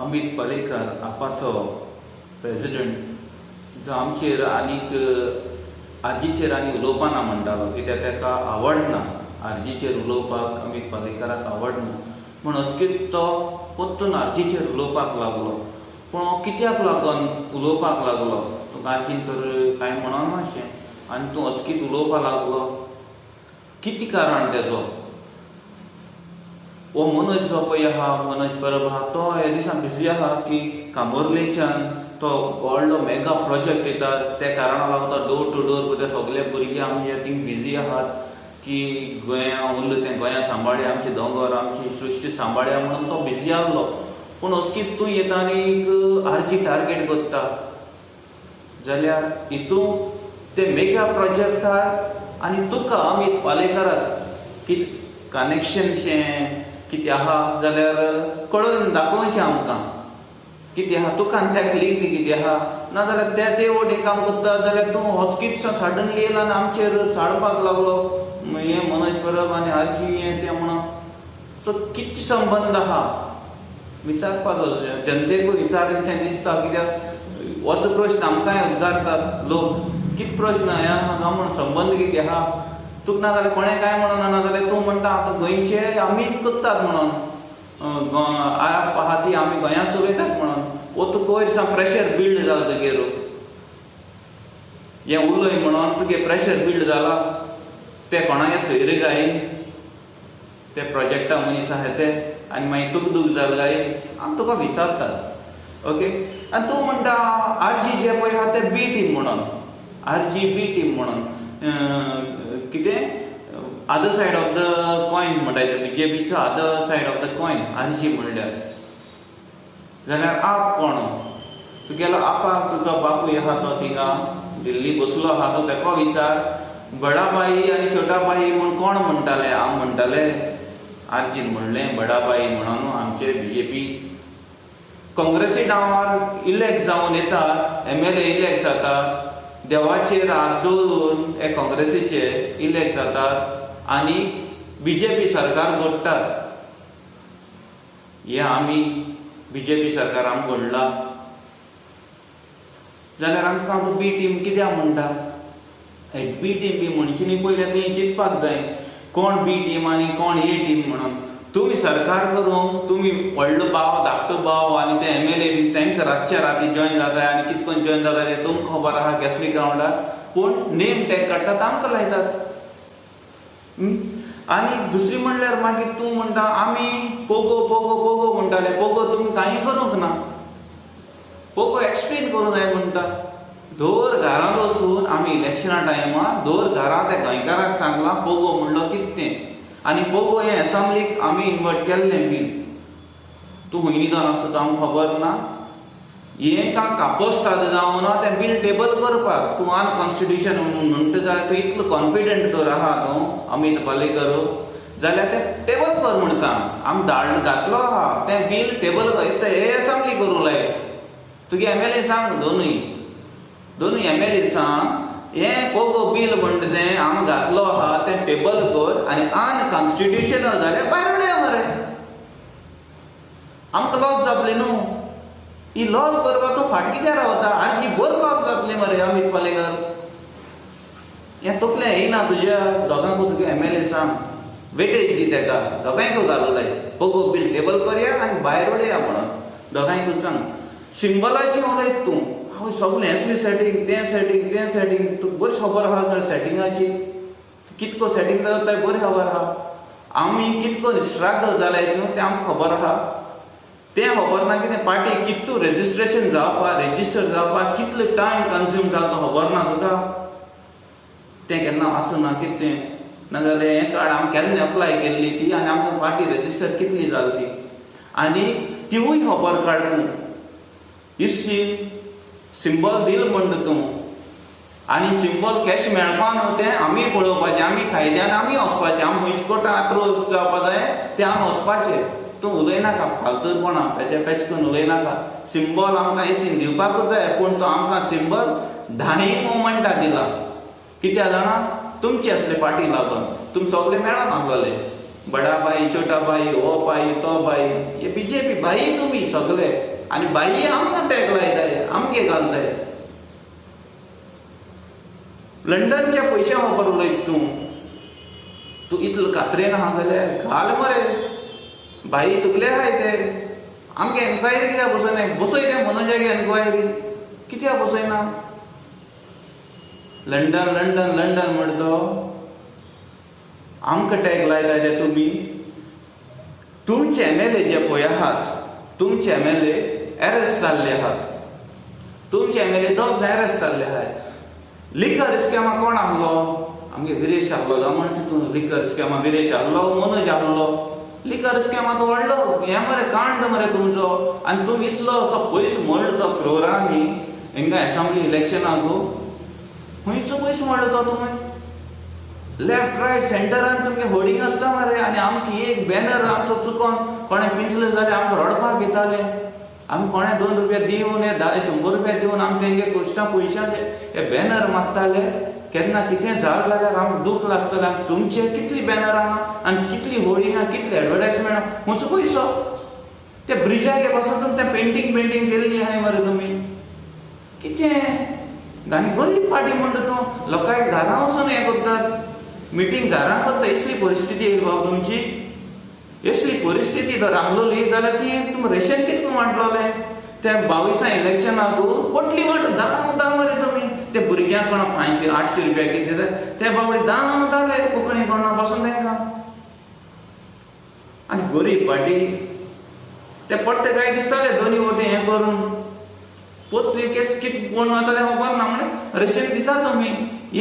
Amit Palekar आपाचो president जो आमचेर आनीक आरजीचेर आनी उलोवपा ना म्हणटालो कित्याक ताका आवडना आरजीचेर उलोवपाक अमित पालेकराक आवडना म्हण अचकीत तो परतून आरजीचेर उलोवपाक लागलो. पूण हो कित्याक लागून उलोवपाक लागलो तुका आरजीन तर कांय म्हणोन मातशें आनी तूं अचकीत उलोवपाक लागलो कितें कारण तेजो. हो मनोज जो पळय आहा मनोज परब आहा तो हे दिसान बिजी आहा की कांबोर्लेच्यान तो व्हडलो मेगा प्रोजेक्ट येता त्या कारणाक लागून तो डोर टू डोर ते सगळे भुरगे आमचे थिंग बिजी आहात की गोंया उरलें तें गोंया सांबाळया आमचे दोंगर आमची सृश्टी सांबाळया म्हणून तो बिजी आसलो. पूण अचकीत तूं येता आनी आरची टार्गेट करता जाल्यार हितून ते मेगा प्रोजेक्टाक आनी तुका अमित पालेकराक कितें कनेक्शनशें कितें आहा जाल्यार कळोवन दाखोवचें आमकां कितें आहा तुका आनी ताका लिंक कितें आहा नाजाल्यार ते वटेन काम करता जाल्यार तूं हॉस्किटसो सडनली येयला आनी आमचेर चाडपाक लागलो हें मनोज परब आनी आरजी हें तें म्हणून. सो कितें संबंद आहा विचारपाचो जनतेकूय विचारचें दिसता कित्याक होच प्रश्न आमकांय उद्गारतात लोक कितें प्रश्न हें आहा काय म्हण संबंद कितें आहा तुका नाजाल्यार कोणें कांय म्हणना नाजाल्यार तूं म्हणटा आतां गोंयचे आमीच करतात म्हणून आप आहा ती आमी गोंयांत चलयतात म्हणून वो तुका वयर सावन प्रेशर बिल्ड जाला तुगेर हें उलय म्हणून तुगे प्रेशर बिल्ड जाला ते कोणागे सयरे गाय ते प्रोजेक्टा मनीस आहा ते आनी मागीर तुका दूख जाल गाय आमी तुका विचारतात ओके. आनी तूं म्हणटा आरजी जे पळय आहा ते बी टीम म्हणून आरजी बी टीम म्हणून कितें other side of the coin म्हणटाय ते बीजेपीचो other side of the coin RG म्हणल्यार जाल्यार आप कोण तुगेलो आपाक तुजो बापूय आहा तो थिंगा दिल्ली बसलो आहा तो तेका विचार बडाबाई आनी छोटाबाई म्हूण कोण म्हणटाले हांव म्हणटाले आरजीन म्हणलें बडाबाई म्हणून आमचे बीजेपी काँग्रेसी नांवार इलेक्ट जावन येतात MLA इलेक्ट जातात देवाचेर हात दवरून हे काँग्रेसीचे इलेक्ट जातात आनी बीजेपी सरकार घडटात. हे आमी बीजेपी सरकार आमकां घडला जाल्यार आमकां बी टीम कित्याक म्हणटा बी टीम बी म्हणची न्ही पयलें तुवें चिंतपाक जाय कोण बी टीम आनी कोण ए टीम म्हणून. तुमी सरकार करूंक तुमी व्हडलो भाव धाकटो भाव आनी ते MLA बी तांकां रातच्या राती जॉयन जाता आनी कितें करून जॉयन जाता तें तुमकां खबर आहा केसली ग्रावंडार पूण नेम टॅग काडटात आमकां लायतात. आनी दुसरी म्हणल्यार मागीर तूं म्हणटा आमी पोगो पोगो पोगो म्हणटाले पोगो तुमी कांय करूंक ना पोगो एक्सप्लेन करूं जाय म्हणटा. दोर घरांत वचून आमी इलेक्शना टायमार दोर घरांत त्या गोंयकाराक सांगलां पोगो म्हणलो कितें तें आनी पोगो हें एसेंब्लीक आमी इन्वर्ट केल्लें बील तूं खंय न्हिदोन आसता तो आमकां खबर ना. हें कापोस्ताद जावन ना तें बील टेबल करपाक तूं अनकॉन्स्टिट्युशन म्हणटा जाल्यार तूं इतलो कॉन्फिडंट तर आहा न्हू अमित पालेकर जाल्यार तें टेबल कर म्हूण सांग आमी धाड घातलो आहा तें बील टेबल कर हे एसेंब्ली करूं लाय तुगे MLA सांग दोनूय MLA सांग हें पोगो बील म्हणटा तें हांव घातलो आहा तें टेबल कर आनी अनकॉन्स्टिट्युशनल जाल्यार भायर उडया मरे आमकां लॉस जातलें न्हू. ही लॉस करपाक तूं फाट कित्याक रावता आरजी भर लॉस जातलें मरे अमित पालेकर हें तकलें येयना तुज्या दोगांकूय तुगे MLA सांग वेटेज दी तेका दोगांयकूय घालूं लाय पोगो बील टेबल करया आनी भायर उडया म्हणून दोगांयकूय सांग. सिंबलाची उलयत तूं हांव सगळें असलें सेटींग तें सेटींग तुका बरी खबर आहा सेटिंगाची कितको सेटींग जाता तें बरी खबर आहा आमी कितको स्ट्रगल जाल्यात न्हू तें आमकां खबर आहा. तें खबर ना कितें पार्टी कितू रेजिस्ट्रेशन जावपाक रेजिस्टर जावपाक कितलो टायम कन्ज्यूम जाता तो खबर ना तुका तें केन्ना वाचूना कितें नाजाल्यार हें कार्ड आमी केन्ना एप्लाय केल्ली ती आनी आमकां पार्टी रेजिस्टर कितली जाली ती आनी तिवूय खबर काड तूं हिस्सी सिंबल दिल म्हणटा तूं आनी सिंबल कॅश मेळपा न्हू तें आमी पळोवपाचें आमी कायद्यान आमी वचपाचें आमी खंयचे कोर्टान अप्रूव जावपा जाय तें आमी वचपाचें. तूं उलयनाका फालतूपणा पेच करून उलयनाका सिंबल आमकां एसीन दिवपाकूच जाय पूण तो आमकां सिंबल 10 मोमेंटां दिला कित्याक जाणा तुमचे असले पार्टी लागून तुमी सगळे मेळोन आसलेले बडा बाई छोटा बाई हो बाई तो बाई हे बीजेपी बाई तुम्ही सगळे आणि बाई आमकां टॅग लायताय आमगे घालताय लंडनच्या पयशे वापर उलयत तूं इतलो कात्रेन आहा जाल्यार घाल मरे बाई तुगले आहाय ते आमगे एन्क्वायरी कित्याक बसयनाय बसय ते मनोजागे एन्क्वायरी कित्याक बसयना लंडन लंडन लंडन म्हणतो आमकां टॅग लायताय ते तुमी तुमचे MLA जे पळय आहात तुमचे MLA अरेस्ट जाल्ले आहात तुमचे MLA दोग जाण अरेस्ट जाल्ले आहात लिकर स्कॅमा कोण आहलो आमगे विरेश आहलो काय म्हण तितून लिकर स्कॅमा विरेश आहलो मनोज आहलो लिकर स्कॅमात व्हडलो हे मरे कांड मरे तुमचो आनी तुमी इतलो तो पयसो मोडलो तो क्रोरांनी हिंगा असेंब्ली इलेक्शनाक खंयचो पयसो मोडलो तो तुमी लेफ्ट रायट सेंटरान तुमगे होर्डिंग आसता मरे आनी आमकां एक बॅनर आमचो चुकोन कोणें पिंजलें जाल्यार आमकां रडपाक येताले आमी कोणें 2 रुपया दिवन 100 रुपया दिवन आमी तेंगे कोश्टां पयशांचे हे बॅनर मागताले केन्ना कितें जाल जाल्यार आमकां दूख लागतलें आनी तुमचे कितली बॅनर आहा आनी कितली होर्डिंगां कितली एडवर्टायजमेंट म्हजो पयसो ते ब्रिजाक बसोन तें पेंटींग केल्ली आहाय मरे तुमी कितें आनी गरीब पार्टी म्हणटा तूं लोकांक घरां वचून हें करतात मिटींग घरां करता असली परिस्थिती येयली बाबा तुमची असली परिस्थिती जर आहलोली जाल्यार ती तुमी रेशन कितको वांटलोले त्या 22 इलेक्शनाक पटली वांट दा मरे तुमी ते भुरग्यांक कोणा 500-800 रुपया कितें दितात ते बाबडी दाले कोंकणी कोणा बसून तांकां आनी गरीब पार्टी ते पडटे काय दिसताले दोनी वटी हें करून पोतली केस कित कोण वता तें खबर ना म्हणे रेशन दिता तुमी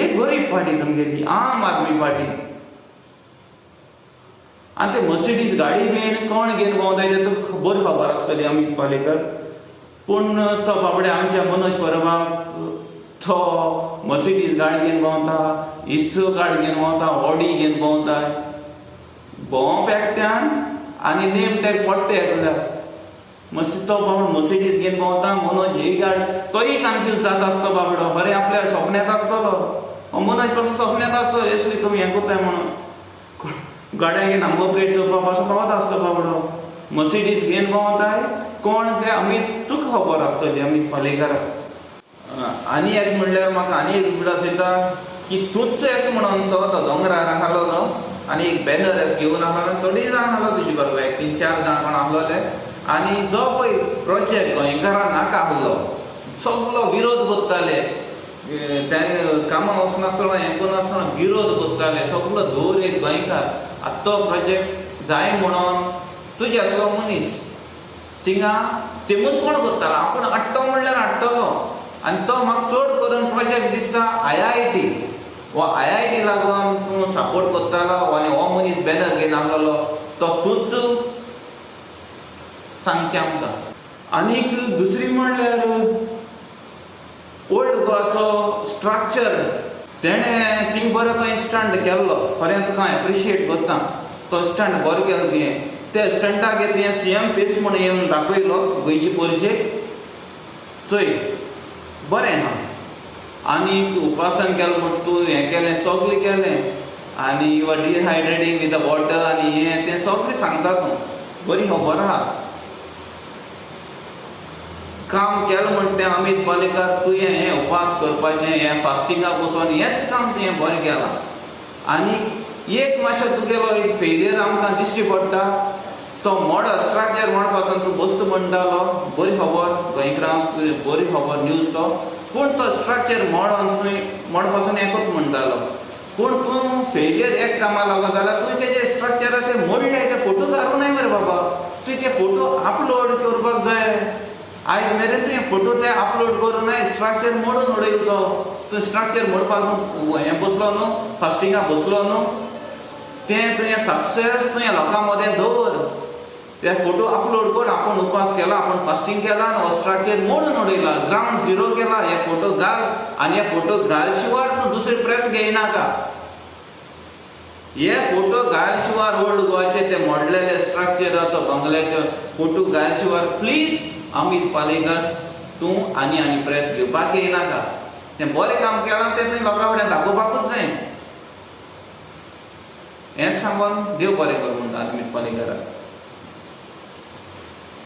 एक गरीब पार्टी तुमगेली आम आदमी पार्टी आनी ते मर्सिडीज गाडी बीन कोण घेवन भोंवताय ते तुका बरी खबर आसतली अमित पालेकर पूण तो बाबडे आमच्या मनोज परबाक तो मर्सिडीज गाडी घेवन भोंवता इस्रो गाडी घेवन भोंवता ऑडी घेवन भोंवताय भोंवप एकट्यान आनी नेम टॅग पडटे एकल्यार तो बाबडो मर्सिडीज घेवन भोंवता मनोज ही गाडी तोय कन्फ्यूज जाता आसतो बाबडो बरें आपल्या सपन्यांत आसतलो मनोज कसो सपन्यांत आसतो असली तुमी हें करताय म्हणून गाड्यांक नंबर प्लेट चोवपाक पासून पावत आसतो बाबडो मर्सिडीज घेवन भोंवताय कोण ते अमित तुका खबर आसतली अमित पालेकर आनी एक म्हणल्यार म्हाका आनी एक उगडास येता की तूच एस म्हणून तो दोंगरार आहलो आनी एक बॅनर एस घेवन आहलो थोडी जाण आहलो तुजे बरोबर 3-4 जाण कोण आहलोले आनी जो पळय प्रोजेक्ट गोंयकारां नाका आहलो सगळो विरोध करताले ते कामां वचनासतना हें करनासतना विरोध करताले सगळो धोर एक गोंयकार आतां तो प्रोजेक्ट जाय म्हणून तुजे असलो मनीस थिंगा तेमूच कोण करतालो आपूण हाडटो म्हणल्यार हाडटलो आनी तो म्हाका चड करून प्रोजेक्ट दिसता IIT वो IIT लागून तूं सपोर्ट करतालो आनी हो मनीस बॅनर घेवन आहलो तो तूंच सांगचें आमकां आनीक दुसरी म्हणल्यार ओल्ड गोवाचो स्ट्रक्चर तेणें थिंग बरो खंय स्टंट केल्लो खरें तुका एप्रिशिएट करता तो स्टंट बरो केलो तुवें ते स्टंटाक तुवें CM फेस म्हणून येवन दाखयलो गोंयची परिचय चोय बरें आहा आनी उपासन केलो म्हण तूं हें केलें सगळें केलें आनी you are dehydrating with the water आनी हें तें सगळें सांगता तूं बरी खबर आहा काम केलें म्हण तें अमित पालेकर तुवें हें उपास करपाचें हें फास्टिंगाक वचोन हेंच काम तुवें बरें केलां आनी एक मातशें तुगेलो एक फेलियर आमकां दिश्टी पडटा तो मॉडल स्ट्रक्चर म्हणपासून तूं बस्त म्हणटालो बरी खबर गोंयकारांक बरी खबर न्यूज तो पूण तो स्ट्रक्चर मोडोन तुवें मोडपासून एकूच म्हणटालो पूण तूं फेलियर एक कामां लागो जाल्यार तुवें तेजे स्ट्रक्चराचेर मोडले ते फोटो काडूं नाय मरे बाबा तुवें ते फोटो अपलोड करपाक जाय आयज मेरेन तुवें फोटो ते अपलोड करूं नाय स्ट्रक्चर मोडून उडयलो तूं स्ट्रक्चर मोडपाक हें बसलो न्हू फास्टिंगाक बसलो न्हू तें तुवें सक्सेस तुवें लोकां मदें दवर ते फोटो अपलोड कर आपण उपास केला आपण फास्टिंग केला आणि स्ट्रक्चर मोडून उडयला ग्राउंड झिरो केला हे फोटो घाल आणि हे फोटो घाल शिवाय तूं दुसरी प्रेस घेयनाका हे फोटो घाल शिवाय ओल्ड गोवाचे ते मोडलेले स्ट्रक्चराचो बंगल्याचो फोटो घाल शिवाय प्लीज अमित पालेकर तूं आनी प्रेस घेवपाक येयनाका तें बरें काम केलां तें तुवें लोकां कडेन दाखोवपाकूच जाय हेंच सांगून देव बरें कर म्हणटा अमित पालेकराक.